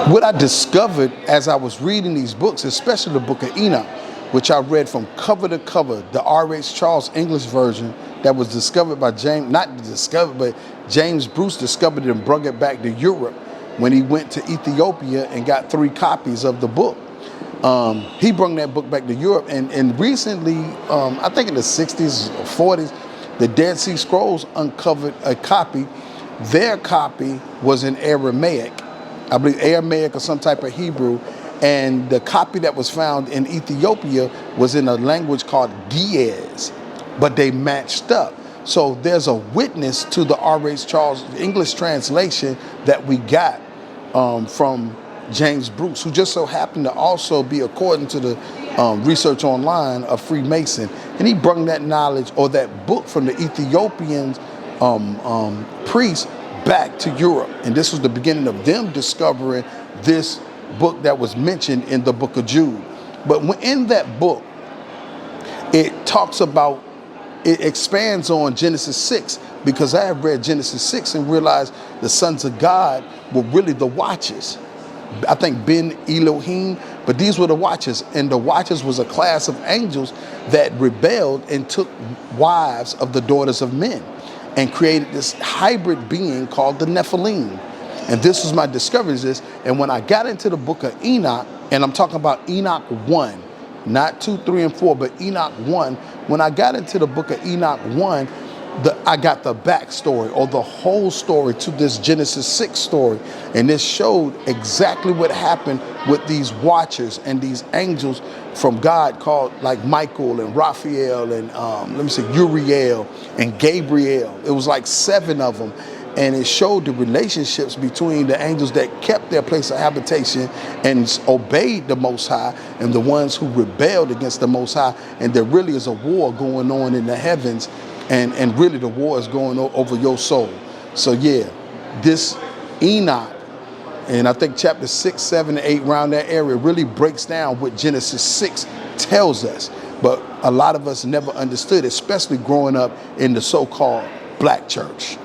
What I discovered as I was reading these books, especially the book of Enoch, which I read from cover to cover, the R.H. Charles English version that was discovered by James, not discovered, but James Bruce discovered it and brought it back to Europe when he went to Ethiopia and got 3 copies of the book. He brought that book back to Europe, and recently, I think in the 60s or 40s, the Dead Sea Scrolls uncovered a copy. Their copy was in Aramaic, I believe Aramaic or some type of Hebrew, and the copy that was found in Ethiopia was in a language called Ge'ez, but they matched up. So there's a witness to the R.H. Charles English translation that we got from James Bruce, who just so happened to also be, according to the research online, a Freemason. And he brought that knowledge or that book from the Ethiopian priests back to Europe. And this was the beginning of them discovering this book that was mentioned in the book of Jude. But in that book, it talks about, it expands on Genesis 6, because I have read Genesis 6 and realized the sons of God were really the watchers. I think Ben Elohim, but these were the watchers, and the watchers was a class of angels that rebelled and took wives of the daughters of men and created this hybrid being called the Nephilim. And this was my discovery, and when I got into the book of Enoch, and I'm talking about Enoch 1, not 2, 3, and 4, but Enoch 1, when I got into the book of Enoch 1, I got the backstory or the whole story to this Genesis 6 story. And this showed exactly what happened with these watchers and these angels from God called like Michael and Raphael and Uriel and Gabriel. It was like 7 of them. And it showed the relationships between the angels that kept their place of habitation and obeyed the Most High and the ones who rebelled against the Most High. And there really is a war going on in the heavens. And really the war is going over your soul. So yeah, this Enoch, and I think chapter 6, 7, and 8, around that area, really breaks down what Genesis 6 tells us. But a lot of us never understood, especially growing up in the so-called black church.